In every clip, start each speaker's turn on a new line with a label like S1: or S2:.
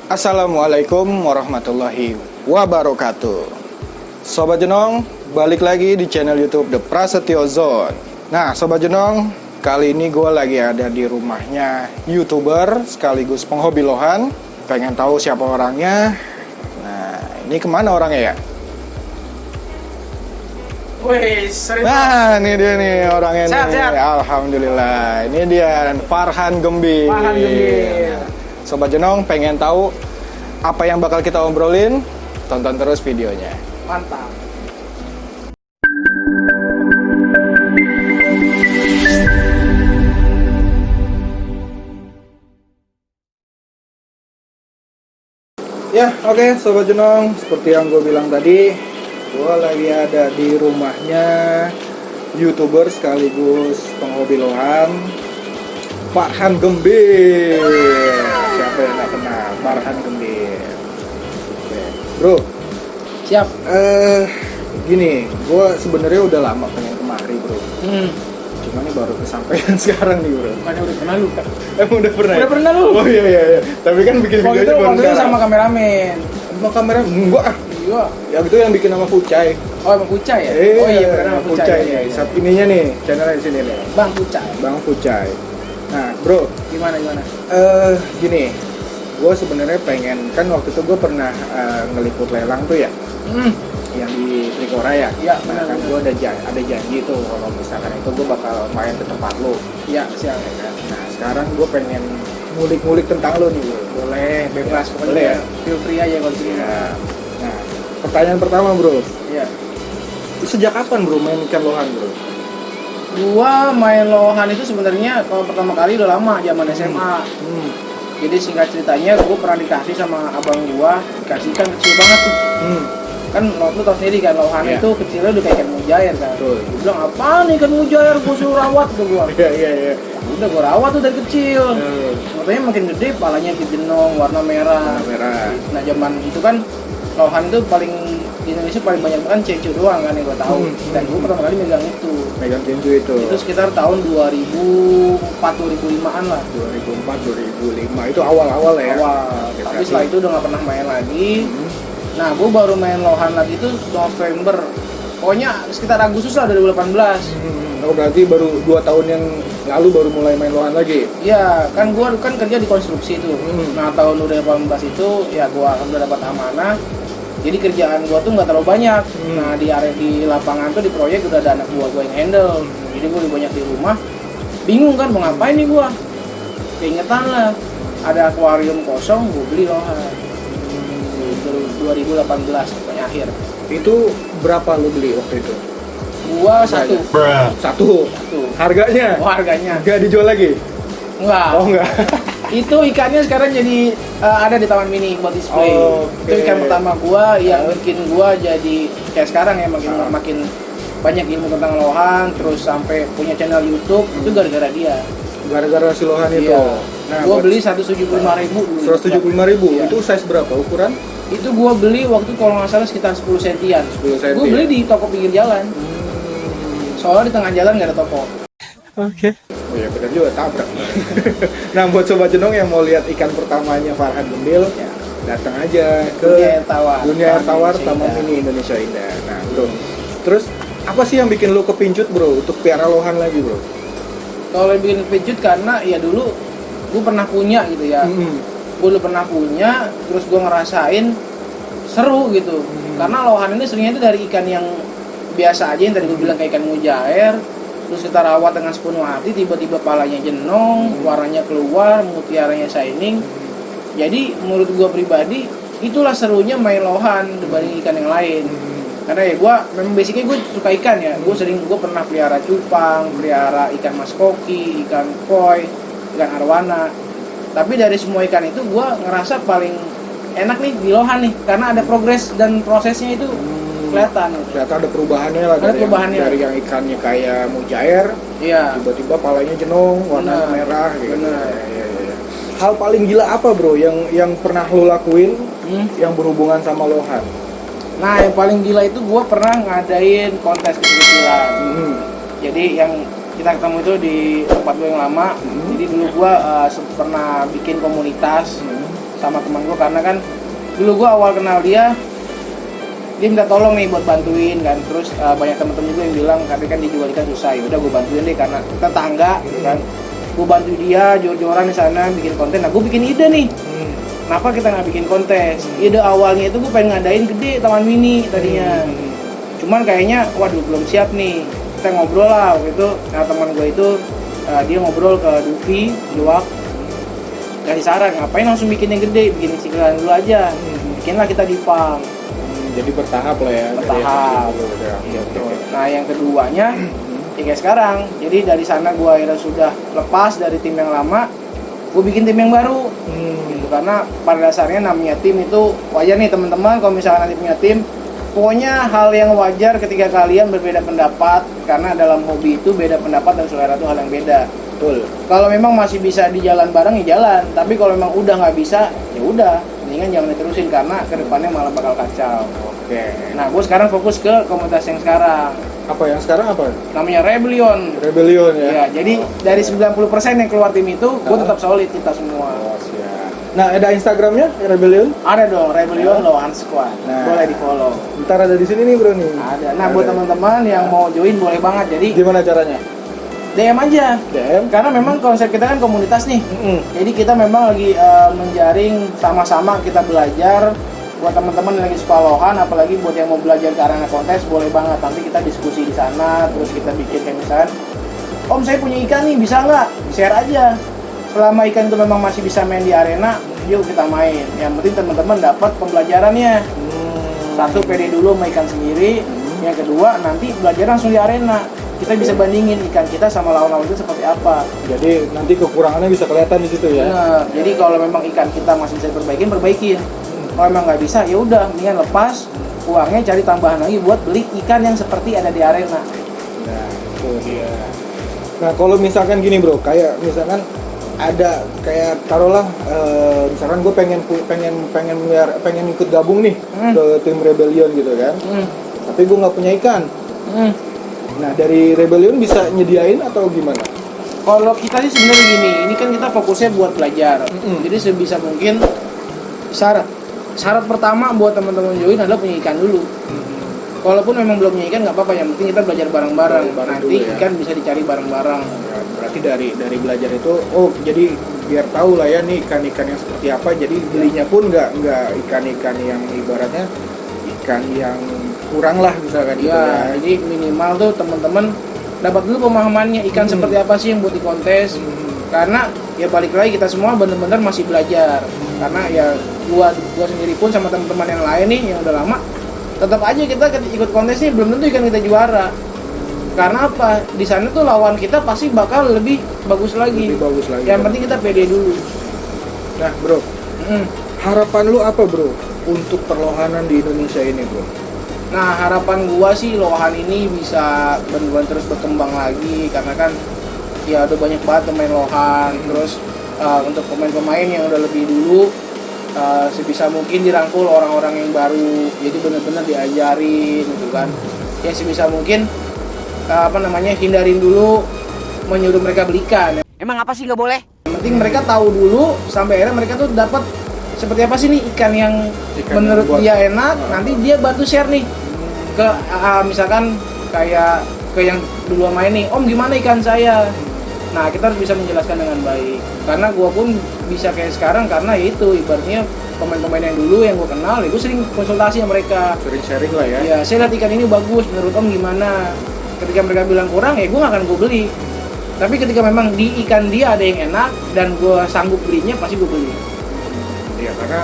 S1: Assalamualaikum warahmatullahi wabarakatuh. Sobat Jenong, balik lagi di channel YouTube The Prasetyo Zone. Nah, Sobat Jenong, kali ini gue lagi ada di rumahnya YouTuber sekaligus penghobi lohan. Pengen tahu siapa orangnya? Nah, ini kemana orangnya ya?
S2: Wih, sering.
S1: Nah, ini dia nih orangnya nih.
S2: Sehat.
S1: Alhamdulillah. Ini dia Farhan Gembir. Sobat Jenong pengen tahu apa yang bakal kita obrolin? Tonton terus videonya.
S2: Mantap.
S1: Ya, oke, Sobat Jenong. Seperti yang gue bilang tadi, gue lagi ada di rumahnya YouTuber sekaligus penghobi lohan, Farhan Gembir. Siapa yang gak kenal Farhan Gembir? Oke. Bro,
S2: Siap.
S1: gini, gue sebenarnya udah lama pengen kemari, bro. Cuma ini baru kesampaian sekarang nih, bro.
S2: Bukannya udah pernah lu kan?
S1: Emang udah pernah?
S2: Udah pernah lu?
S1: Oh iya. Tapi kan bikin
S2: Waktu
S1: videonya
S2: itu
S1: baru sekarang.
S2: sama kameramen.
S1: Sama kamera enggak ah.
S2: Iya.
S1: Yang itu yang bikin nama Fucai.
S2: Oh, emang Pucai ya? Oh iya, benar nama Pucai.
S1: nih. Satu ininya nih, channelnya di sini nih.
S2: Bang Pucai.
S1: Bang Fucai. Nah, bro,
S2: Gimana?
S1: gini. Gue sebenarnya pengen, kan waktu itu gue pernah ngeliput lelang tuh ya, yang di Trikora ya.
S2: Iya,
S1: Nah, kan
S2: benar.
S1: gue ada janji tuh kalau misalkan itu gue bakal main ke tempat lo.
S2: Iya, siap.
S1: Nah, sekarang gue pengen ngulik-ngulik tentang lo nih, bro.
S2: Boleh, bebas
S1: Ya,
S2: pokoknya.
S1: boleh ya?
S2: Feel free aja kalau di sini.
S1: Ya. Nah, pertanyaan pertama, bro.
S2: Iya.
S1: Sejak kapan, bro, main ikan lohan, bro?
S2: Gua main lohan itu sebenarnya kalau pertama kali udah lama, zaman SMA. Jadi singkat ceritanya, gue pernah dikasih sama abang gua, dikasih ikan kecil banget tuh. Kan lu tau sendiri kan, lohan
S1: Iya.
S2: itu kecilnya udah kayak ikan mujair kan.
S1: Betul.
S2: Gue bilang, apaan nih ikan mujair, gue suruh rawat tuh gua.
S1: Iya.
S2: Udah gue rawat tuh dari kecil. Makanya makin gede, palanya jenong, warna merah.
S1: Warna merah.
S2: Nah zaman itu kan, lohan itu paling di Indonesia paling banyak kan cecu doang kan yang gue tahu. Dan gue pertama kali megang itu.
S1: Megang tinju itu.
S2: Itu sekitar tahun 2004-2005an lah.
S1: 2004, 2005 itu awal-awal ya.
S2: Awal.
S1: Oke,
S2: Tapi
S1: berarti-
S2: setelah itu udah nggak pernah main lagi.
S1: Hmm.
S2: Nah, gue baru main lohan lagi itu November. Pokoknya sekitar Agustus lah 2018.
S1: Oh, berarti baru 2 tahun yang lalu baru mulai main lohan lagi.
S2: Iya, kan gue kan kerja di konstruksi itu. Nah, tahun 2018 itu ya gue udah dapat amanah. Jadi kerjaan gue tuh nggak terlalu banyak. Nah, di area di lapangan tuh di proyek udah ada anak buah gue yang handle. Jadi gue lebih banyak di rumah. Bingung kan mau ngapain nih gue? Keingetan lah. Ada akuarium kosong, gue beli lohan. 2018 pokoknya akhir.
S1: Itu berapa lu beli waktu itu?
S2: Gua satu.
S1: Satu. Harganya?
S2: Oh, harganya.
S1: Nggak dijual lagi?
S2: Enggak.
S1: Oh, enggak.
S2: Itu ikannya sekarang jadi ada di Taman Mini buat display.
S1: Oh,
S2: Itu
S1: oke.
S2: ikan pertama gua yang bikin gua jadi kayak sekarang ya makin banyak ilmu tentang lohan, terus sampai punya channel YouTube itu gara-gara dia.
S1: Gara-gara si lohan itu.
S2: Iya.
S1: Nah,
S2: Gua
S1: buat
S2: beli 175.000 dulu.
S1: 175.000.
S2: Iya.
S1: Itu size berapa ukuran?
S2: Itu gua beli waktu kalau nggak salah sekitar 10 sentian.
S1: 10 cm.
S2: Gua beli di toko pinggir jalan. Soalnya di tengah jalan nggak ada toko.
S1: Oh ya benar juga, tabrak. Nah, buat Sobat Jenong yang mau lihat ikan pertamanya Farhan Gembir, ya datang aja ke
S2: Dunia Air Tawar.
S1: Dunia Air Tawar
S2: Indonesia
S1: Taman
S2: Indah.
S1: Mini Indonesia Indah. Nah, bro. Terus apa sih yang bikin lu kepincut, bro, untuk piara lohan lagi, bro?
S2: Kalau bikin kepincut karena ya dulu gue pernah punya gitu ya. Gue dulu pernah punya, terus gue ngerasain seru gitu. Karena lohan ini seringnya itu dari ikan yang biasa aja yang tadi gue bilang kayak ikan mujair. Terus kita rawat dengan sepenuh hati, tiba-tiba palanya jenong, warnanya keluar, mutiaranya shining. Jadi menurut gue pribadi, itulah serunya main lohan dibanding ikan yang lain. Karena ya gue, memang basicnya gue suka ikan ya. Gue pernah pelihara cupang, pelihara ikan mas koki, ikan koi, ikan arwana. Tapi dari semua ikan itu gue ngerasa paling enak nih di lohan nih, karena ada progres dan prosesnya itu kelihatan.
S1: Ternyata ada perubahannya lah.
S2: Ada perubahannya.
S1: Dari yang ikannya kayak mujair,
S2: Iya.
S1: tiba-tiba palanya jenong, warna
S2: Benar.
S1: merah gitu.
S2: Benar.
S1: Iya. Hal paling gila apa, bro, yang pernah lu lakuin yang berhubungan sama lohan?
S2: Nah, yang paling gila itu gue pernah ngadain kontes kecil-kecilan. Jadi yang kita ketemu itu di tempat gue yang lama. Jadi dulu gue pernah bikin komunitas sama teman gue, karena kan dulu gue awal kenal dia minta tolong nih buat bantuin kan, terus banyak teman-teman juga yang bilang tapi kan dijual ikan susah, ya udah gue bantuin deh karena tetangga gitu kan. Gue bantu dia jor-joran di sana bikin konten. Nah gue bikin ide nih, kenapa kita nggak bikin kontes? Ide awalnya itu gue pengen ngadain gede Taman Mini tadinya, cuman kayaknya waduh belum siap nih. Kita ngobrol lah waktu itu, nah teman gue itu dia ngobrol ke Dufi Juwak, kasih saran ngapain langsung bikin yang gede, bikin istiqlal dulu aja, bikinlah kita di farm.
S1: Jadi bertahap lah ya.
S2: Bertahap. Gitu. Nah yang keduanya ya kayak sekarang, jadi dari sana gue akhirnya sudah lepas dari tim yang lama, gue bikin tim yang baru. Gitu. Karena pada dasarnya namanya tim itu wajar nih teman-teman, kalau misalkan nanti punya tim, pokoknya hal yang wajar ketika kalian berbeda pendapat, karena dalam hobi itu beda pendapat dan selera itu hal yang beda.
S1: Betul.
S2: Kalau memang masih bisa di jalan bareng ya jalan, tapi kalau memang udah nggak bisa ya udah, mendingan jangan diterusin karena kedepannya malah bakal kacau.
S1: Oke.
S2: Nah gue sekarang fokus ke komunitas yang sekarang,
S1: Apa yang sekarang apa?
S2: namanya Rebellion.
S1: Rebellion ya.
S2: Ya, jadi dari 90% yang keluar tim itu, gue tetap solid kita semua.
S1: Oh, siap. Nah, ada Instagramnya Rebellion?
S2: Ada dong, Rebellion Lohan Squad.
S1: Nah.
S2: Boleh di follow.
S1: Ntar ada di sini nih bro nih.
S2: Ada. Nah, buat teman-teman yang mau join boleh banget. Jadi
S1: Gimana caranya?
S2: DM aja.
S1: DM?
S2: Karena memang konsep kita kan komunitas nih. Jadi kita memang lagi menjaring sama-sama kita belajar. Buat teman-teman yang lagi suka lohan, apalagi buat yang mau belajar ke arah kontes, boleh banget. Nanti kita diskusi di sana, terus kita bikin kayak misalnya, Om saya punya ikan nih, bisa nggak? Share aja. Selama ikan itu memang masih bisa main di arena, yuk kita main. Yang penting teman-teman dapat pembelajarannya. Satu, pede dulu sama ikan sendiri. Yang kedua, nanti belajar langsung di arena. Kita bisa bandingin ikan kita sama lawan-lawan itu seperti apa.
S1: Jadi nanti kekurangannya bisa kelihatan di situ ya.
S2: Bener. Jadi kalau memang ikan kita masih bisa perbaikin. Kalau memang nggak bisa, ya udah, mendingan lepas uangnya, cari tambahan lagi buat beli ikan yang seperti ada di arena.
S1: Nah, itu dia. Nah, kalau misalkan gini bro, kayak misalkan ada kayak taruhlah, misalkan gue pengen ikut gabung nih ke tim Rebellion gitu kan. Tapi gue nggak punya ikan. Nah, dari Rebellion bisa nyediain atau gimana?
S2: Kalau kita sih sebenarnya gini, ini kan kita fokusnya buat belajar. Jadi sebisa mungkin syarat pertama buat teman-teman join adalah punya ikan dulu. Kalaupun memang belum punya ikan nggak apa-apa, yang penting kita belajar bareng-bareng. Nanti
S1: dulu, ya.
S2: ikan bisa dicari bareng-bareng.
S1: Ya, berarti dari belajar itu, oh jadi biar tahu lah ya nih ikan-ikan yang seperti apa. Jadi belinya pun nggak ikan-ikan yang ibaratnya ikan yang kurang lah misalkan gitu ya.
S2: Jadi minimal tuh teman-teman dapat dulu pemahamannya ikan seperti apa sih yang buat di kontes. Karena ya balik lagi kita semua benar-benar masih belajar. Karena ya gua sendiri pun sama teman-teman yang lain nih yang udah lama, tetap aja kita ikut kontes nih belum tentu ikan kita juara. Karena apa? Di sana tuh lawan kita pasti bakal lebih bagus lagi. Yang penting kita pede dulu.
S1: Nah, bro. Harapan lu apa, bro, untuk perlohanan di Indonesia ini, bro?
S2: Nah, harapan gua sih lohan ini bisa benar-benar terus berkembang lagi, karena kan ya udah banyak banget pemain lohan. Terus untuk pemain-pemain yang udah lebih dulu, sebisa mungkin dirangkul orang-orang yang baru, jadi benar-benar diajarin gitu kan. Ya sebisa mungkin hindarin dulu menyuruh mereka belikan.
S3: Emang apa sih nggak boleh?
S2: Yang penting mereka tahu dulu, sampai akhirnya mereka tuh dapat seperti apa sih nih ikan yang menurut dia enak. Nanti dia bantu share nih ke misalkan kayak ke yang dulu main nih, Om gimana ikan saya. Nah kita harus bisa menjelaskan dengan baik, karena gue pun bisa kayak sekarang karena ya itu ibaratnya pemain-pemain yang dulu yang gue kenal, ya gue sering konsultasi sama mereka,
S1: Sering sharing lah ya.
S2: ya saya lihat ikan ini bagus, menurut Om gimana. Ketika mereka bilang kurang, ya gue gak akan gue beli. Tapi ketika memang di ikan dia ada yang enak dan gue sanggup belinya, pasti gue beli.
S1: Ya karena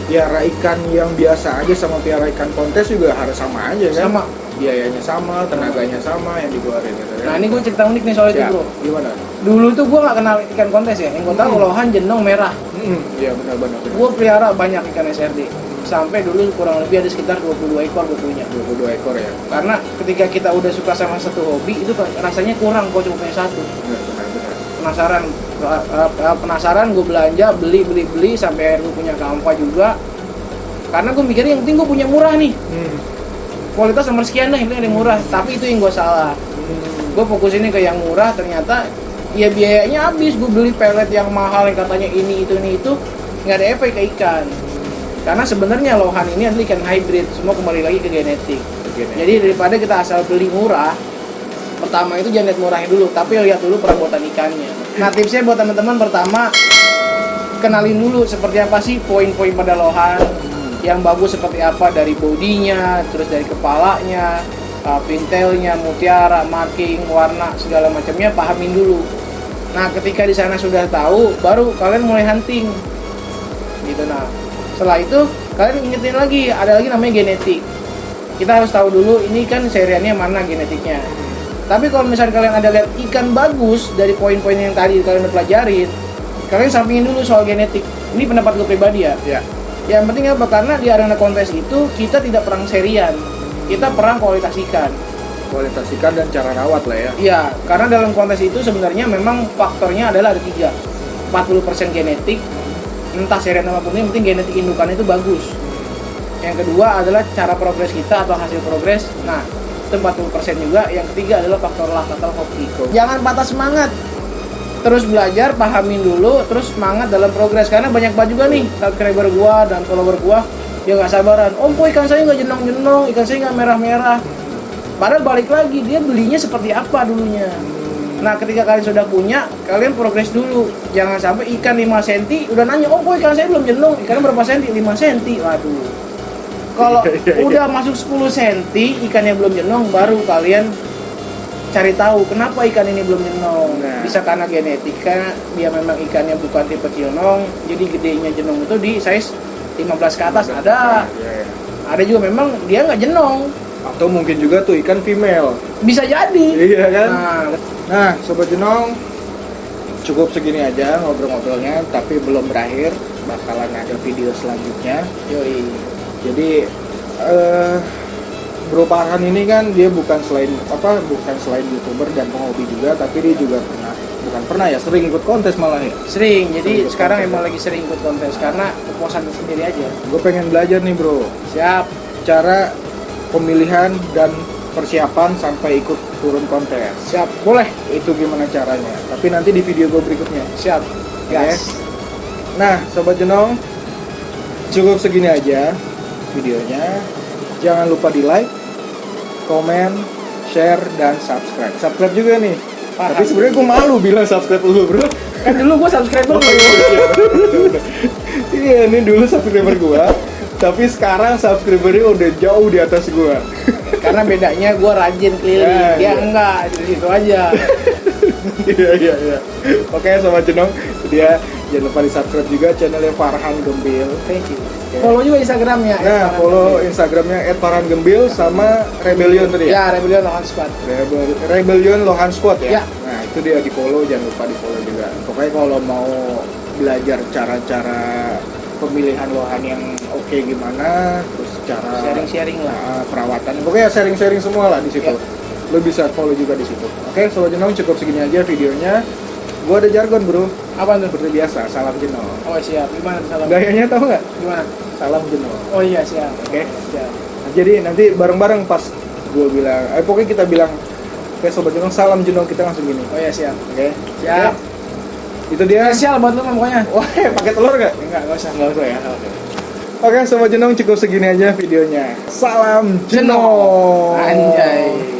S1: piara ikan yang biasa aja sama piara ikan kontes juga harus sama aja kan.
S2: Sama.
S1: Biayanya sama, tenaganya sama yang dikeluarin gitu kan.
S2: Nah ini gue cerita unik nih soal itu bro.
S1: Gimana?
S2: Dulu tuh gue gak kenal ikan kontes ya, yang gue tahu lohan jenong merah.
S1: Iya benar-benar.
S2: Gue pelihara banyak ikan SRD, sampai dulu kurang lebih ada sekitar 22 ekor gue punya.
S1: 22 ekor ya.
S2: Karena ketika kita udah suka sama satu hobi, itu rasanya kurang kalau cuma punya satu.
S1: Benar.
S2: Penasaran gue belanja, beli sampai akhirnya gue punya kampa juga. Karena gue mikirnya yang penting gue punya murah nih. Kualitas nomor sekian dah, yang penting ada yang murah. Tapi itu yang gue salah. Gue fokusinnya ke yang murah, ternyata ya biayanya habis. Gue beli pelet yang mahal yang katanya ini itu, nggak ada efek ke ikan. Karena sebenarnya lohan ini adalah ikan hybrid, semua kembali lagi ke genetik. Jadi daripada kita asal beli murah, pertama itu jangan lihat murahnya dulu, tapi lihat dulu perabotan ikannya. Nah, tipsnya buat teman-teman, pertama kenalin dulu seperti apa sih poin-poin pada lohan, yang bagus seperti apa dari bodinya, terus dari kepalanya, pintailnya, mutiara, marking, warna, segala macamnya pahamin dulu. Nah, ketika di sana sudah tahu, baru kalian mulai hunting. Gitu. Nah, setelah itu kalian ingetin lagi, ada lagi namanya genetik. Kita harus tahu dulu ini kan seriannya mana genetiknya. Tapi kalau misalnya kalian ada lihat ikan bagus dari poin-poin yang tadi kalian udah pelajarin, kalian sampingin dulu soal genetik. Ini pendapat gue pribadi ya.
S1: Ya.
S2: Yang penting apa? Karena di arena kontes itu kita tidak perang serian, kita perang kualitas ikan.
S1: Kualitas ikan dan cara rawat lah ya.
S2: Iya, karena dalam kontes itu sebenarnya memang faktornya adalah ada 3. 40% genetik, entah serian apapun, yang penting genetik indukan itu bagus. Yang kedua adalah cara progres kita atau hasil progres. Nah, itu 40% juga. Yang ketiga adalah faktor luck atau hoki. Jangan patah semangat. Terus belajar, pahamin dulu, terus semangat dalam progres. Karena banyak banget juga nih subscriber gua dan follower gua yang nggak sabaran. Om, kok ikan saya nggak jenong-jenong, ikan saya nggak merah-merah. Padahal balik lagi, dia belinya seperti apa dulunya. Nah, ketika kalian sudah punya, kalian progres dulu. Jangan sampai ikan 5 cm udah nanya, oh kok ikan saya belum jenong, ikannya berapa senti? 5 cm. Waduh. Kalau udah masuk 10 cm, ikannya belum jenong, baru kalian cari tahu kenapa ikan ini belum jenong.
S1: Nah.
S2: Bisa karena genetika, dia memang ikannya bukan tipe cilnong, jadi gedenya jenong itu di size 15 ke atas ada.
S1: Ya.
S2: Ada juga memang dia nggak jenong.
S1: Atau mungkin juga tuh ikan female.
S2: Bisa jadi.
S1: Iya kan?
S2: Nah,
S1: Nah, Sobat Jenong, cukup segini aja ngobrol-ngobrolnya, tapi belum berakhir. Bakalan ada video selanjutnya.
S2: yoi.
S1: Jadi Bro Farhan ini kan dia bukan selain YouTuber dan penghobi juga, tapi dia juga sering ikut kontes malah ya.
S2: Sering, jadi
S1: Sering ikut
S2: sekarang
S1: kontes.
S2: emang lagi sering ikut kontes karena kepuasan sendiri aja.
S1: Gue pengen belajar nih bro,
S2: Siap.
S1: cara pemilihan dan persiapan sampai ikut turun kontes.
S2: Siap, boleh.
S1: Itu gimana caranya? Tapi nanti di video gue berikutnya.
S2: Siap. Gas.
S1: Nah, Sobat Jenong, cukup segini aja videonya. Jangan lupa di like, komen, share, dan subscribe. Subscribe juga nih.
S2: Paham.
S1: Tapi sebenarnya gue malu bilang subscribe dulu bro.
S2: Kan dulu gue subscriber lu.
S1: Iya, ini dulu subscriber gue. Tapi sekarang subscribernya udah jauh di atas gue.
S2: Karena bedanya gue rajin keliling,
S1: Ya,
S2: dia
S1: iya.
S2: enggak, di situ aja.
S1: Iya. Oke, Sobat Jenong, dia jangan lupa di subscribe juga channelnya Farhan Gembil.
S2: Thank you.
S1: Oke.
S2: Follow juga Instagramnya.
S1: Nah, follow Instagramnya @farhangembil sama Rebellion tadi ya.
S2: Ya, Rebellion Lohan Squad.
S1: Rebellion Lohan Squad ya.
S2: Ya.
S1: Nah, itu dia di follow, jangan lupa di follow juga. Pokoknya kalau mau belajar cara-cara pemilihan lohan yang oke gimana, terus cara
S2: Sharing-sharing lah.
S1: perawatan. Pokoknya sharing-sharing semua lah di situ.
S2: Ya.
S1: Lo bisa follow juga di situ. Oke, Sobat Jenong, cukup segini aja videonya. Gua ada jargon, Bro.
S2: Apa tuh?
S1: Seperti biasa, salam Jenong.
S2: Oh siap. Gimana tuh salam?
S1: Gayanya tahu nggak?
S2: Gimana?
S1: Salam Jenong.
S2: Oh iya siap.
S1: Oke.
S2: Siap.
S1: Nah, jadi nanti bareng-bareng pas gue bilang, pokoknya kita bilang, oke Sobat Jenong, salam Jenong, kita langsung gini.
S2: Oh iya siap.
S1: Oke.
S2: Siap.
S1: Oke. Itu dia.
S2: Spesial buat lu mah pokoknya.
S1: Wah, pakai telur nggak?
S2: Enggak usah.
S1: Nggak usah ya. Oke, Sobat Jenong, cukup segini aja videonya. Salam
S2: Jenong.
S1: Jenong.
S2: Anjay.